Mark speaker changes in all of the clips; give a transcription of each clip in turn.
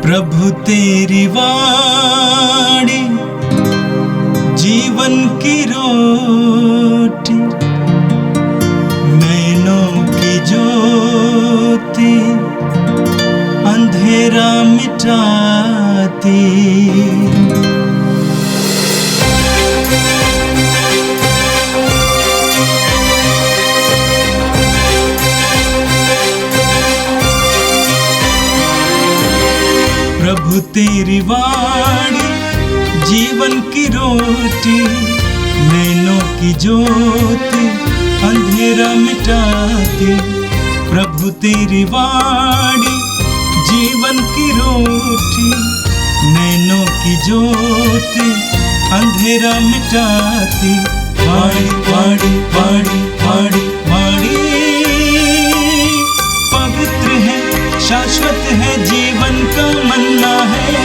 Speaker 1: प्रभु तेरी वाणी जीवन की रोटी, नैनों की ज्योति अंधेरा मिटाती। प्रभु तेरी वाणी जीवन की रोटी, नैनों की ज्योति अंधेरा मिटाती। प्रभु तेरी वाणी जीवन की रोटी, नैनों की ज्योति अंधेरा मिटाती। वाणी वाणी वाणी वाणी वाणी पवित्र है, शाश्वत है, जीवन का मन्ना है।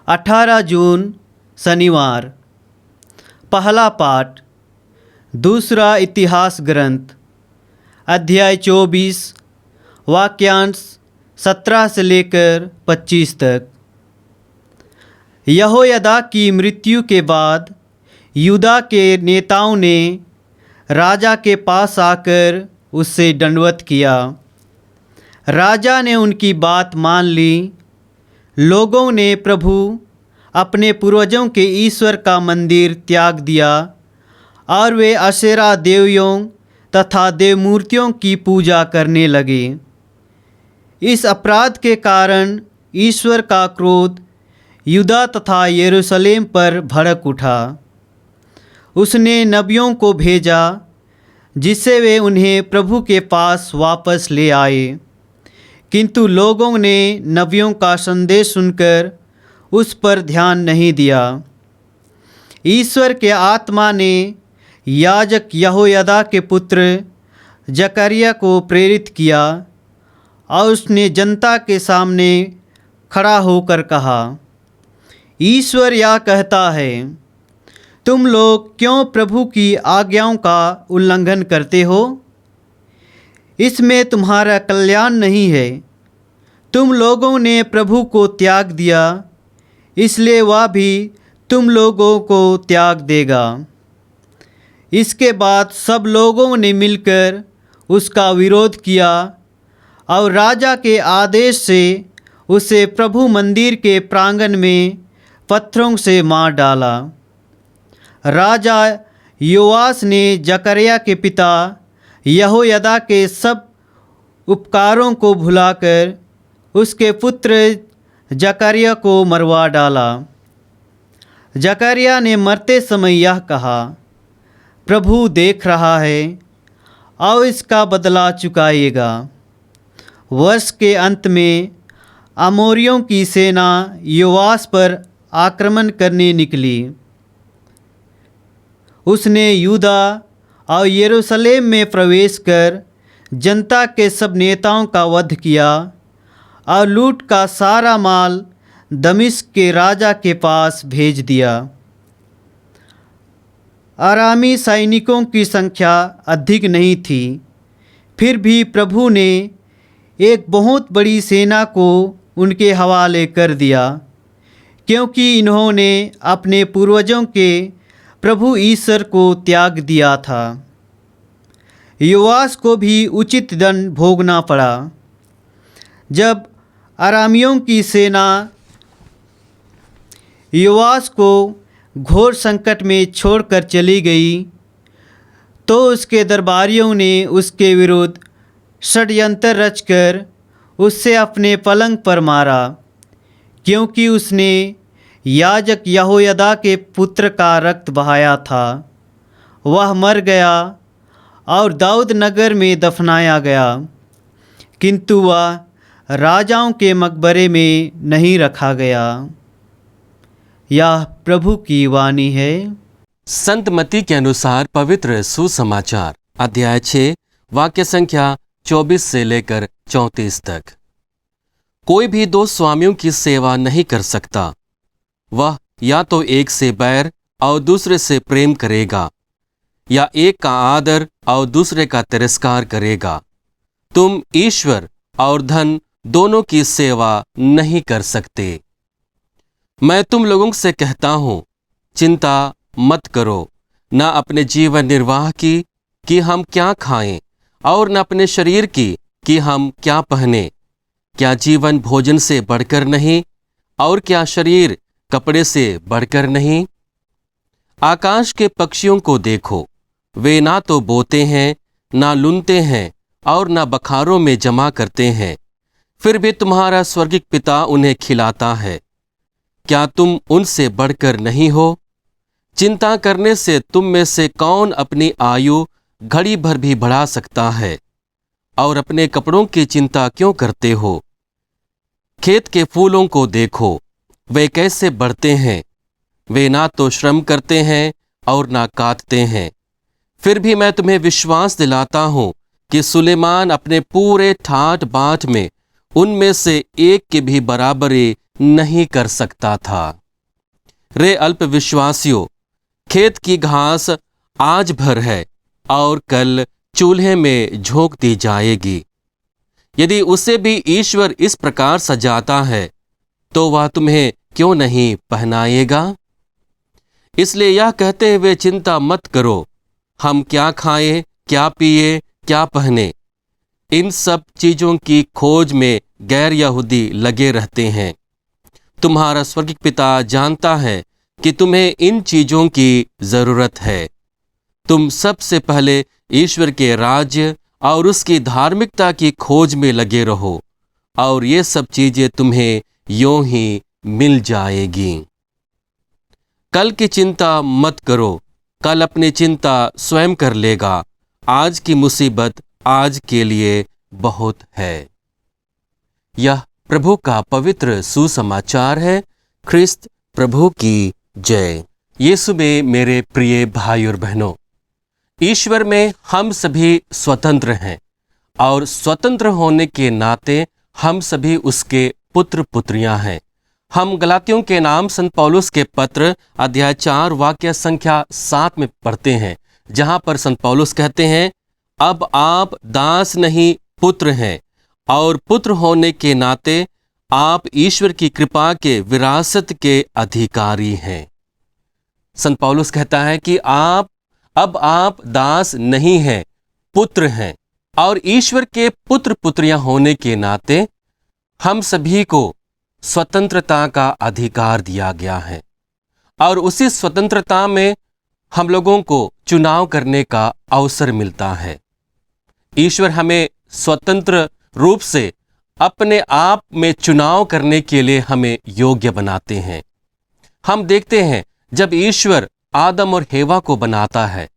Speaker 2: 18 जून शनिवार। पहला पाठ दूसरा इतिहास ग्रंथ अध्याय 24 वाक्यांश 17 से लेकर 25 तक। यहोयादा की मृत्यु के बाद यूदा के नेताओं ने राजा के पास आकर उससे दंडवत किया। राजा ने उनकी बात मान ली। लोगों ने प्रभु अपने पूर्वजों के ईश्वर का मंदिर त्याग दिया और वे अशेरा देवियों तथा देवमूर्तियों की पूजा करने लगे। इस अपराध के कारण ईश्वर का क्रोध यूदा तथा यरूशलेम पर भड़क उठा। उसने नबियों को भेजा जिससे वे उन्हें प्रभु के पास वापस ले आए, किंतु लोगों ने नबियों का संदेश सुनकर उस पर ध्यान नहीं दिया। ईश्वर के आत्मा ने याजक यहोयादा के पुत्र जकरिया को प्रेरित किया और उसने जनता के सामने खड़ा होकर कहा, ईश्वर यह कहता है, तुम लोग क्यों प्रभु की आज्ञाओं का उल्लंघन करते हो? इसमें तुम्हारा कल्याण नहीं है। तुम लोगों ने प्रभु को त्याग दिया, इसलिए वह भी तुम लोगों को त्याग देगा। इसके बाद सब लोगों ने मिलकर उसका विरोध किया और राजा के आदेश से उसे प्रभु मंदिर के प्रांगण में पत्थरों से मार डाला। राजा योआस ने जकरिया के पिता यहोयादा के सब उपकारों को भुलाकर उसके पुत्र जकरिया को मरवा डाला। जकरिया ने मरते समय यह कहा, प्रभु देख रहा है और इसका बदला चुकाएगा। वर्ष के अंत में अमोरियों की सेना योआस पर आक्रमण करने निकली। उसने यूदा और यरूशलेम में प्रवेश कर जनता के सब नेताओं का वध किया और लूट का सारा माल दमिश्क के राजा के पास भेज दिया। अरामी सैनिकों की संख्या अधिक नहीं थी, फिर भी प्रभु ने एक बहुत बड़ी सेना को उनके हवाले कर दिया, क्योंकि इन्होंने अपने पूर्वजों के प्रभु ईश्वर को त्याग दिया था। योआस को भी उचित दंड भोगना पड़ा। जब अरामियों की सेना योआस को घोर संकट में छोड़कर चली गई, तो उसके दरबारियों ने उसके विरुद्ध षड्यंत्र रचकर उससे अपने पलंग पर मारा, क्योंकि उसने याजक यहोयादा के पुत्र का रक्त बहाया था। वह मर गया और दाऊद नगर में दफनाया गया, किंतु वह राजाओं के मकबरे में नहीं रखा गया। यह प्रभु की वाणी है।
Speaker 3: संत मत्ती के अनुसार पवित्र सुसमाचार अध्याय 6 वाक्य संख्या 24 से लेकर 34 तक। कोई भी दो स्वामियों की सेवा नहीं कर सकता। वह या तो एक से बैर और दूसरे से प्रेम करेगा, या एक का आदर और दूसरे का तिरस्कार करेगा। तुम ईश्वर और धन दोनों की सेवा नहीं कर सकते। मैं तुम लोगों से कहता हूं, चिंता मत करो, न अपने जीवन निर्वाह की कि हम क्या खाएं, और न अपने शरीर की कि हम क्या पहने। क्या जीवन भोजन से बढ़कर नहीं, और क्या शरीर कपड़े से बढ़कर नहीं? आकाश के पक्षियों को देखो, वे ना तो बोते हैं, ना लुनते हैं, और ना बखारों में जमा करते हैं, फिर भी तुम्हारा स्वर्गिक पिता उन्हें खिलाता है। क्या तुम उनसे बढ़कर नहीं हो? चिंता करने से तुम में से कौन अपनी आयु घड़ी भर भी बढ़ा सकता है? और अपने कपड़ों की चिंता क्यों करते हो? खेत के फूलों को देखो, वे कैसे बढ़ते हैं। वे ना तो श्रम करते हैं और ना काटते हैं, फिर भी मैं तुम्हें विश्वास दिलाता हूं कि सुलेमान अपने पूरे ठाट बाट में उनमें से एक की भी बराबरी नहीं कर सकता था। रे अल्प विश्वासियों, खेत की घास आज भर है और कल चूल्हे में झोंक दी जाएगी। यदि उसे भी ईश्वर इस प्रकार सजाता है, तो वह तुम्हें क्यों नहीं पहनाएगा? इसलिए यह कहते हुए चिंता मत करो, हम क्या खाएं, क्या पिए, क्या पहने। इन सब चीजों की खोज में गैर यहूदी लगे रहते हैं। तुम्हारा स्वर्गिक पिता जानता है कि तुम्हें इन चीजों की जरूरत है। तुम सबसे पहले ईश्वर के राज्य और उसकी धार्मिकता की खोज में लगे रहो, और ये सब चीजें तुम्हें यूं ही मिल जाएगी। कल की चिंता मत करो, कल अपनी चिंता स्वयं कर लेगा। आज की मुसीबत आज के लिए बहुत है। यह प्रभु का पवित्र सुसमाचार है। ख्रिस्त प्रभु की जय। यीशु में मेरे प्रिय भाई और बहनों, ईश्वर में हम सभी स्वतंत्र हैं, और स्वतंत्र होने के नाते हम सभी उसके पुत्र पुत्रियां हैं। हम गलातियों के नाम संत पौलुस के पत्र अध्याय 4 वाक्य संख्या 7 में पढ़ते हैं, जहां पर संत पौलुस कहते हैं, अब आप दास नहीं पुत्र हैं, और पुत्र होने के नाते आप ईश्वर की कृपा के विरासत के अधिकारी हैं। संत पौलुस कहता है कि अब आप दास नहीं हैं, पुत्र हैं, और ईश्वर के पुत्र पुत्रियां होने के नाते हम सभी को स्वतंत्रता का अधिकार दिया गया है, और उसी स्वतंत्रता में हम लोगों को चुनाव करने का अवसर मिलता है। ईश्वर हमें स्वतंत्र रूप से अपने आप में चुनाव करने के लिए हमें योग्य बनाते हैं। हम देखते हैं जब ईश्वर आदम और हेवा को बनाता है,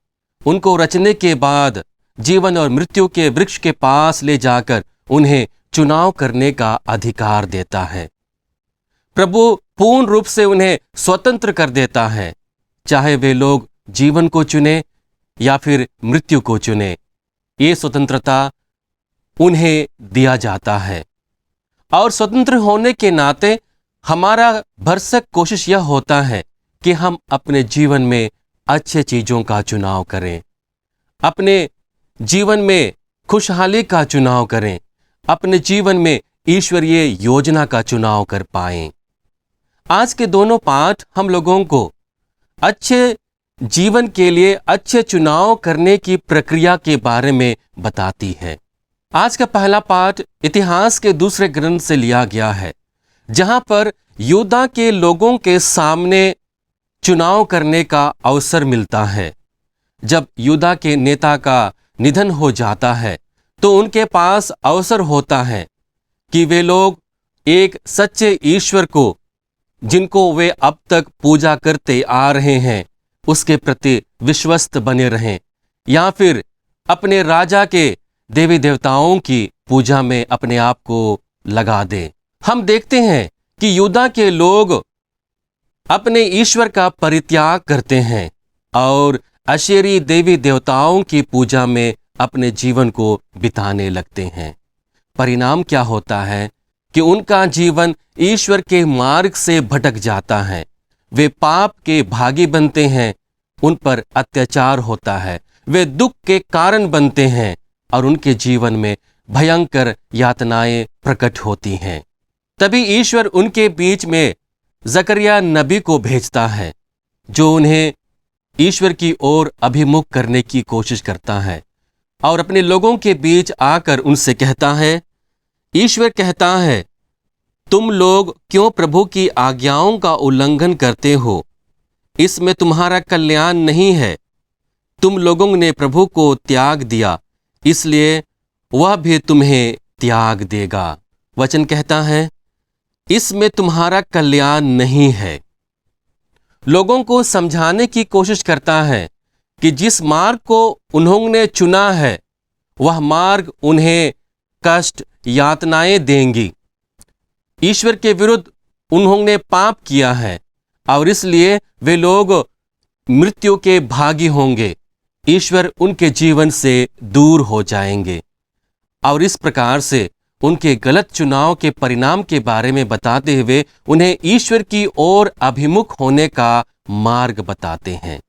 Speaker 3: उनको रचने के बाद जीवन और मृत्यु के वृक्ष के पास ले जाकर उन्हें चुनाव करने का अधिकार देता है। प्रभु पूर्ण रूप से उन्हें स्वतंत्र कर देता है, चाहे वे लोग जीवन को चुने या फिर मृत्यु को चुने। ये स्वतंत्रता उन्हें दिया जाता है, और स्वतंत्र होने के नाते हमारा भरसक कोशिश यह होता है कि हम अपने जीवन में अच्छे चीजों का चुनाव करें, अपने जीवन में खुशहाली का चुनाव करें, अपने जीवन में ईश्वरीय योजना का चुनाव कर पाएं। आज के दोनों पाठ हम लोगों को अच्छे जीवन के लिए अच्छे चुनाव करने की प्रक्रिया के बारे में बताती है। आज का पहला पाठ इतिहास के दूसरे ग्रंथ से लिया गया है, जहां पर यूदा के लोगों के सामने चुनाव करने का अवसर मिलता है। जब यूदा के नेता का निधन हो जाता है, तो उनके पास अवसर होता है कि वे लोग एक सच्चे ईश्वर को, जिनको वे अब तक पूजा करते आ रहे हैं, उसके प्रति विश्वस्त बने रहें, या फिर अपने राजा के देवी देवताओं की पूजा में अपने आप को लगा दें। हम देखते हैं कि यूदा के लोग अपने ईश्वर का परित्याग करते हैं और अशेरी देवी देवताओं की पूजा में अपने जीवन को बिताने लगते हैं। परिणाम क्या होता है कि उनका जीवन ईश्वर के मार्ग से भटक जाता है। वे पाप के भागी बनते हैं, उन पर अत्याचार होता है, वे दुख के कारण बनते हैं, और उनके जीवन में भयंकर यातनाएं प्रकट होती हैं। तभी ईश्वर उनके बीच में जकरिया नबी को भेजता है, जो उन्हें ईश्वर की ओर अभिमुख करने की कोशिश करता है और अपने लोगों के बीच आकर उनसे कहता है, ईश्वर कहता है, तुम लोग क्यों प्रभु की आज्ञाओं का उल्लंघन करते हो? इसमें तुम्हारा कल्याण नहीं है। तुम लोगों ने प्रभु को त्याग दिया, इसलिए वह भी तुम्हें त्याग देगा। वचन कहता है, इसमें तुम्हारा कल्याण नहीं है। लोगों को समझाने की कोशिश करता है कि जिस मार्ग को उन्होंने चुना है वह मार्ग उन्हें कष्ट यातनाएं देंगी। ईश्वर के विरुद्ध उन्होंने पाप किया है और इसलिए वे लोग मृत्यु के भागी होंगे। ईश्वर उनके जीवन से दूर हो जाएंगे और इस प्रकार से उनके गलत चुनाव के परिणाम के बारे में बताते हुए उन्हें ईश्वर की ओर अभिमुख होने का मार्ग बताते हैं।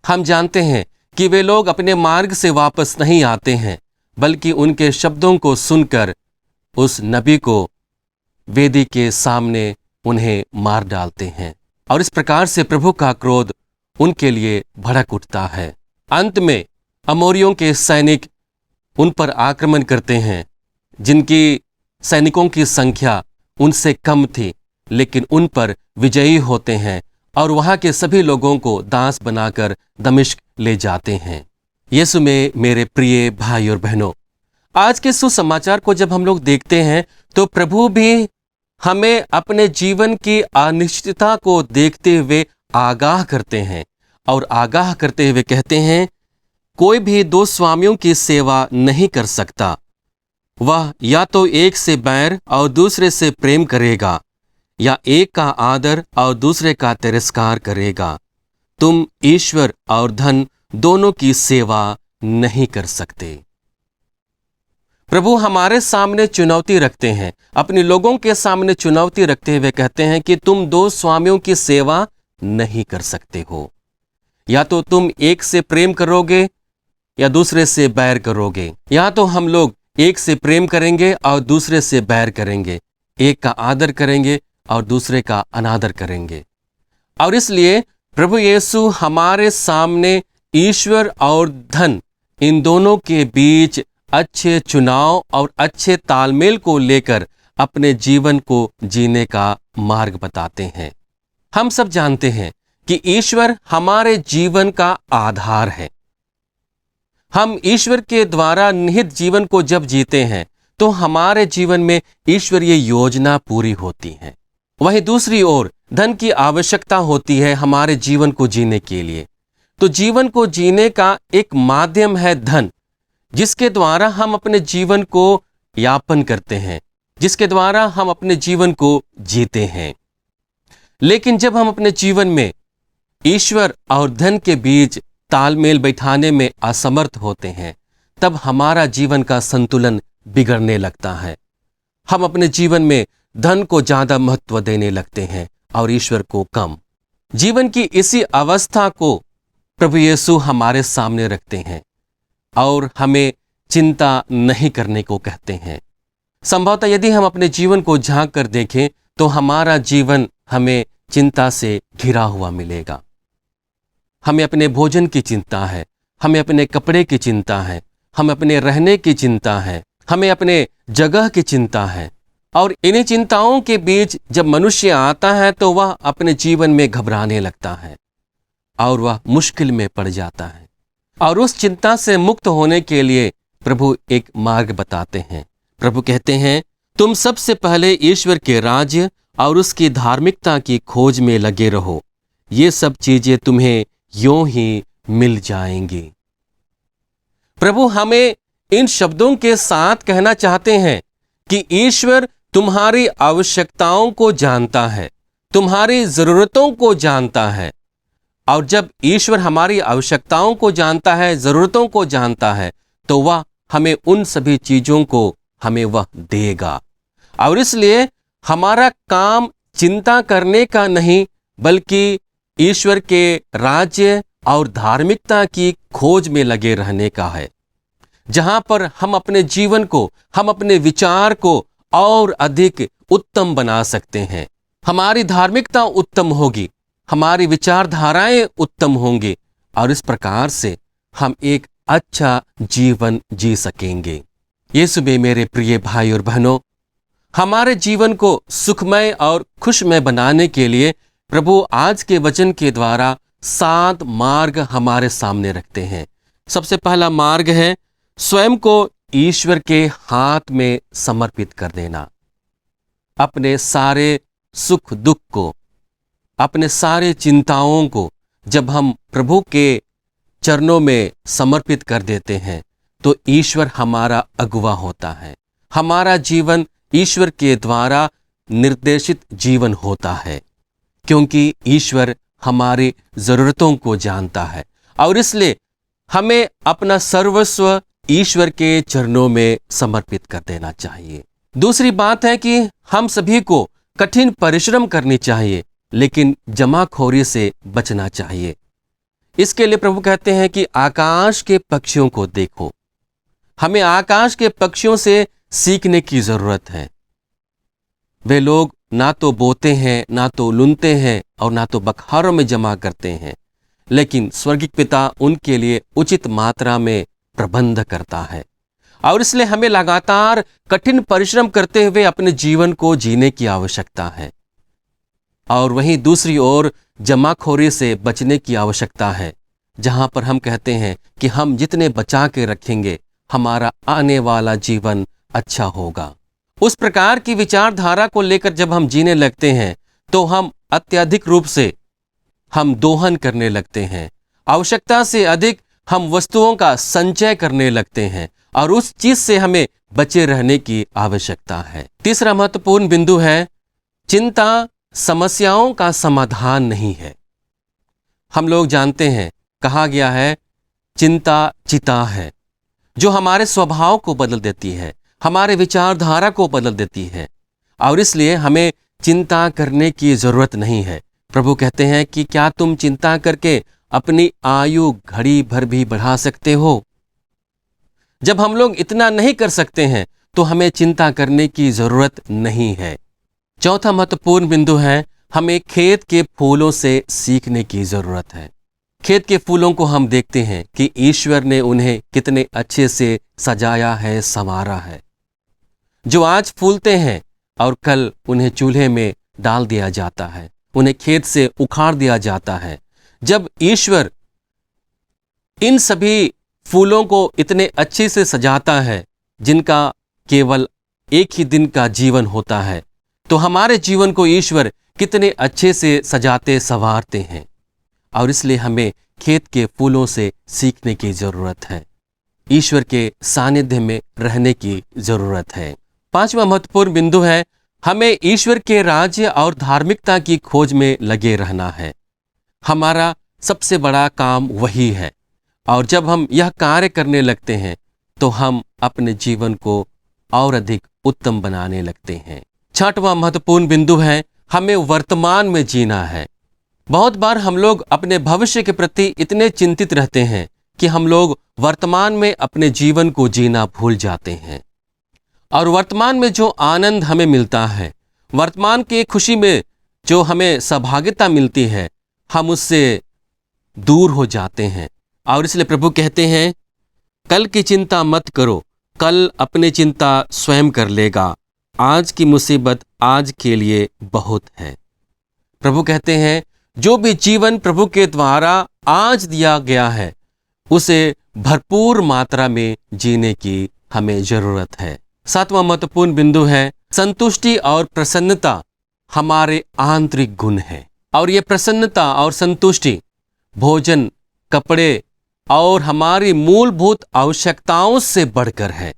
Speaker 3: हम जानते हैं कि वे लोग अपने मार्ग से वापस नहीं आते हैं, बल्कि उनके शब्दों को सुनकर उस नबी को वेदी के सामने उन्हें मार डालते हैं और इस प्रकार से प्रभु का क्रोध उनके लिए भड़क उठता है। अंत में अमोरियों के सैनिक उन पर आक्रमण करते हैं, जिनकी सैनिकों की संख्या उनसे कम थी, लेकिन उन पर विजयी होते हैं और वहां के सभी लोगों को दास बनाकर दमिश्क ले जाते हैं। यीशु में मेरे प्रिय भाई और बहनों, आज के सुसमाचार को जब हम लोग देखते हैं तो प्रभु भी हमें अपने जीवन की अनिश्चितता को देखते हुए आगाह करते हैं और आगाह करते हुए कहते हैं, कोई भी दो स्वामियों की सेवा नहीं कर सकता। वह या तो एक से बैर और दूसरे से प्रेम करेगा, या एक का आदर और दूसरे का तिरस्कार करेगा। तुम ईश्वर और धन दोनों की सेवा नहीं कर सकते। प्रभु हमारे सामने चुनौती रखते हैं, अपने लोगों के सामने चुनौती रखते हुए कहते हैं कि तुम दो स्वामियों की सेवा नहीं कर सकते हो। या तो तुम एक से प्रेम करोगे या दूसरे से बैर करोगे। या तो हम लोग एक से प्रेम करेंगे और दूसरे से बैर करेंगे, एक का आदर करेंगे और दूसरे का अनादर करेंगे। और इसलिए प्रभु यीशु हमारे सामने ईश्वर और धन, इन दोनों के बीच अच्छे चुनाव और अच्छे तालमेल को लेकर अपने जीवन को जीने का मार्ग बताते हैं। हम सब जानते हैं कि ईश्वर हमारे जीवन का आधार है। हम ईश्वर के द्वारा निहित जीवन को जब जीते हैं तो हमारे जीवन में ईश्वरीय योजना पूरी होती है। वहीं दूसरी ओर धन की आवश्यकता होती है हमारे जीवन को जीने के लिए। तो जीवन को जीने का एक माध्यम है धन, जिसके द्वारा हम अपने जीवन को यापन करते हैं, जिसके द्वारा हम अपने जीवन को जीते हैं। लेकिन जब हम अपने जीवन में ईश्वर और धन के बीच तालमेल बैठाने में असमर्थ होते हैं, तब हमारा जीवन का संतुलन बिगड़ने लगता है। हम अपने जीवन में धन को ज्यादा महत्व देने लगते हैं और ईश्वर को कम। जीवन की इसी अवस्था को प्रभु यीशु हमारे सामने रखते हैं और हमें चिंता नहीं करने को कहते हैं। संभवतः यदि हम अपने जीवन को झांक कर देखें तो हमारा जीवन हमें चिंता से घिरा हुआ मिलेगा। हमें अपने भोजन की चिंता है, हमें अपने कपड़े की चिंता है, हमें अपने रहने की चिंता है, हमें अपने जगह की चिंता है। और इन्हीं चिंताओं के बीच जब मनुष्य आता है तो वह अपने जीवन में घबराने लगता है और वह मुश्किल में पड़ जाता है। और उस चिंता से मुक्त होने के लिए प्रभु एक मार्ग बताते हैं। प्रभु कहते हैं, तुम सबसे पहले ईश्वर के राज्य और उसकी धार्मिकता की खोज में लगे रहो, ये सब चीजें तुम्हें यूं ही मिल जाएंगी। प्रभु हमें इन शब्दों के साथ कहना चाहते हैं कि ईश्वर तुम्हारी आवश्यकताओं को जानता है, तुम्हारी जरूरतों को जानता है। और जब ईश्वर हमारी आवश्यकताओं को जानता है, जरूरतों को जानता है, तो वह हमें उन सभी चीजों को हमें वह देगा। और इसलिए हमारा काम चिंता करने का नहीं, बल्कि ईश्वर के राज्य और धार्मिकता की खोज में लगे रहने का है। जहां पर हम अपने जीवन को, हम अपने विचार को और अधिक उत्तम बना सकते हैं। हमारी धार्मिकता उत्तम होगी, हमारी विचारधाराएं उत्तम होंगी और इस प्रकार से हम एक अच्छा जीवन जी सकेंगे। यीशु में मेरे प्रिय भाई और बहनों, हमारे जीवन को सुखमय और खुशमय बनाने के लिए प्रभु आज के वचन के द्वारा 7 मार्ग हमारे सामने रखते हैं। सबसे पहला मार्ग है स्वयं को ईश्वर के हाथ में समर्पित कर देना। अपने सारे सुख दुख को, अपने सारे चिंताओं को जब हम प्रभु के चरणों में समर्पित कर देते हैं तो ईश्वर हमारा अगुवा होता है। हमारा जीवन ईश्वर के द्वारा निर्देशित जीवन होता है, क्योंकि ईश्वर हमारी जरूरतों को जानता है और इसलिए हमें अपना सर्वस्व ईश्वर के चरणों में समर्पित कर देना चाहिए। दूसरी बात है कि हम सभी को कठिन परिश्रम करनी चाहिए, लेकिन जमाखोरी से बचना चाहिए। इसके लिए प्रभु कहते हैं कि आकाश के पक्षियों को देखो। हमें आकाश के पक्षियों से सीखने की जरूरत है। वे लोग ना तो बोते हैं, ना तो लुनते हैं और ना तो बखारों में जमा करते हैं, लेकिन स्वर्गीय पिता उनके लिए उचित मात्रा में प्रबंध करता है और इसलिए हमें लगातार कठिन परिश्रम करते हुए अपने जीवन को जीने की आवश्यकता है। और वहीं दूसरी ओर जमाखोरी से बचने की आवश्यकता है, जहां पर हम कहते हैं कि हम जितने बचा के रखेंगे हमारा आने वाला जीवन अच्छा होगा। उस प्रकार की विचारधारा को लेकर जब हम जीने लगते हैं तो हम अत्यधिक रूप से हम दोहन करने लगते हैं। आवश्यकता से अधिक हम वस्तुओं का संचय करने लगते हैं और उस चीज से हमें बचे रहने की आवश्यकता है। तीसरा महत्वपूर्ण बिंदु है चिंता समस्याओं का समाधान नहीं है। हम लोग जानते हैं, कहा गया है चिंता चिता है, जो हमारे स्वभाव को बदल देती है, हमारे विचारधारा को बदल देती है और इसलिए हमें चिंता करने की जरूरत नहीं है। प्रभु कहते हैं कि क्या तुम चिंता करके अपनी आयु घड़ी भर भी बढ़ा सकते हो? जब हम लोग इतना नहीं कर सकते हैं तो हमें चिंता करने की जरूरत नहीं है। चौथा महत्वपूर्ण बिंदु है हमें खेत के फूलों से सीखने की जरूरत है। खेत के फूलों को हम देखते हैं कि ईश्वर ने उन्हें कितने अच्छे से सजाया है, संवारा है, जो आज फूलते हैं और कल उन्हें चूल्हे में डाल दिया जाता है, उन्हें खेत से उखाड़ दिया जाता है। जब ईश्वर इन सभी फूलों को इतने अच्छे से सजाता है जिनका केवल एक ही दिन का जीवन होता है, तो हमारे जीवन को ईश्वर कितने अच्छे से सजाते संवारते हैं और इसलिए हमें खेत के फूलों से सीखने की जरूरत है, ईश्वर के सानिध्य में रहने की जरूरत है। पांचवा महत्वपूर्ण बिंदु है हमें ईश्वर के राज्य और धार्मिकता की खोज में लगे रहना है। हमारा सबसे बड़ा काम वही है और जब हम यह कार्य करने लगते हैं तो हम अपने जीवन को और अधिक उत्तम बनाने लगते हैं। छठवां महत्वपूर्ण बिंदु है हमें वर्तमान में जीना है। बहुत बार हम लोग अपने भविष्य के प्रति इतने चिंतित रहते हैं कि हम लोग वर्तमान में अपने जीवन को जीना भूल जाते हैं और वर्तमान में जो आनंद हमें मिलता है, वर्तमान की खुशी में जो हमें सहभागिता मिलती है, हम उससे दूर हो जाते हैं और इसलिए प्रभु कहते हैं कल की चिंता मत करो, कल अपनी चिंता स्वयं कर लेगा, आज की मुसीबत आज के लिए बहुत है। प्रभु कहते हैं जो भी जीवन प्रभु के द्वारा आज दिया गया है उसे भरपूर मात्रा में जीने की हमें जरूरत है। सातवां महत्वपूर्ण बिंदु है संतुष्टि और प्रसन्नता हमारे आंतरिक गुण है और ये प्रसन्नता और संतुष्टि भोजन, कपड़े और हमारी मूलभूत आवश्यकताओं से बढ़कर है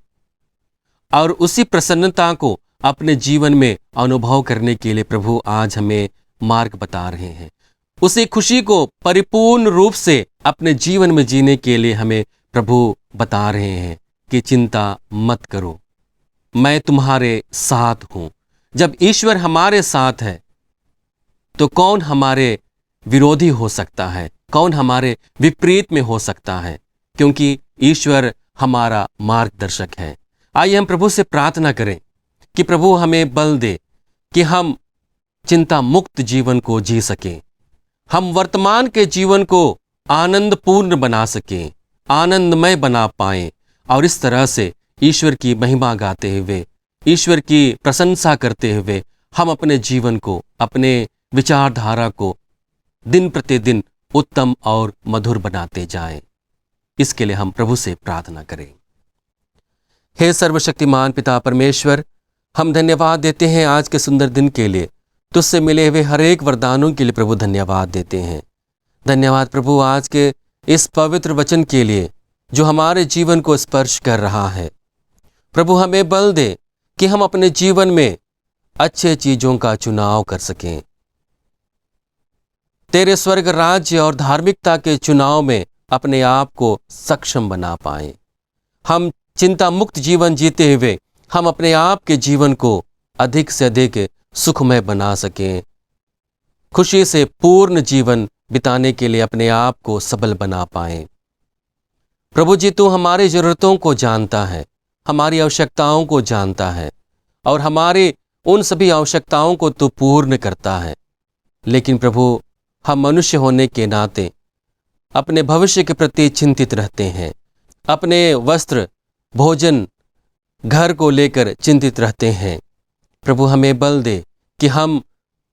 Speaker 3: और उसी प्रसन्नता को अपने जीवन में अनुभव करने के लिए प्रभु आज हमें मार्ग बता रहे हैं। उसी खुशी को परिपूर्ण रूप से अपने जीवन में जीने के लिए हमें प्रभु बता रहे हैं कि चिंता मत करो, मैं तुम्हारे साथ हूं। जब ईश्वर हमारे साथ है तो कौन हमारे विरोधी हो सकता है, कौन हमारे विपरीत में हो सकता है? क्योंकि ईश्वर हमारा मार्गदर्शक है। आइए हम प्रभु से प्रार्थना करें कि प्रभु हमें बल दे कि हम चिंता मुक्त जीवन को जी सकें, हम वर्तमान के जीवन को आनंदपूर्ण बना सकें, आनंदमय बना पाएं और इस तरह से ईश्वर की महिमा गाते हुए, ईश्वर की प्रशंसा करते हुए हम अपने जीवन को, अपने विचारधारा को दिन प्रतिदिन उत्तम और मधुर बनाते जाएं। इसके लिए हम प्रभु से प्रार्थना करें। हे सर्वशक्तिमान पिता परमेश्वर, हम धन्यवाद देते हैं आज के सुंदर दिन के लिए, तुझसे मिले हुए हर एक वरदानों के लिए प्रभु धन्यवाद देते हैं। धन्यवाद प्रभु आज के इस पवित्र वचन के लिए जो हमारे जीवन को स्पर्श कर रहा है। प्रभु हमें बल दे कि हम अपने जीवन में अच्छे चीजों का चुनाव कर सकें, तेरे स्वर्ग राज्य और धार्मिकता के चुनाव में अपने आप को सक्षम बना पाएं। हम चिंता मुक्त जीवन जीते हुए हम अपने आप के जीवन को अधिक से अधिक सुखमय बना सकें, खुशी से पूर्ण जीवन बिताने के लिए अपने आप को सबल बना पाएं। प्रभु जी, तू हमारी जरूरतों को जानता है, हमारी आवश्यकताओं को जानता है और हमारे उन सभी आवश्यकताओं को तू पूर्ण करता है। लेकिन प्रभु, हम मनुष्य होने के नाते अपने भविष्य के प्रति चिंतित रहते हैं, अपने वस्त्र, भोजन, घर को लेकर चिंतित रहते हैं। प्रभु हमें बल दे कि हम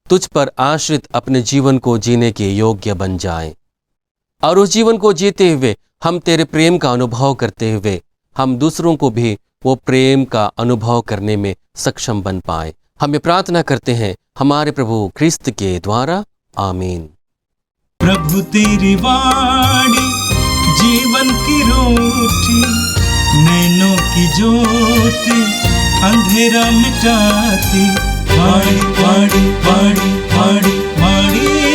Speaker 3: तुझ पर आश्रित अपने जीवन को जीने के योग्य बन जाएं और उस जीवन को जीते हुए हम तेरे प्रेम का अनुभव करते हुए हम दूसरों को भी वो प्रेम का अनुभव करने में सक्षम बन पाए। हमें प्रार्थना करते हैं हमारे प्रभु ख्रिस्त के द्वारा, आमीन।
Speaker 1: प्रभु तेरी वाणी जीवन की रोटी, नैनों की ज्योति अंधेरा मिटाती। वाणी वाणी वाणी वाणी वाणी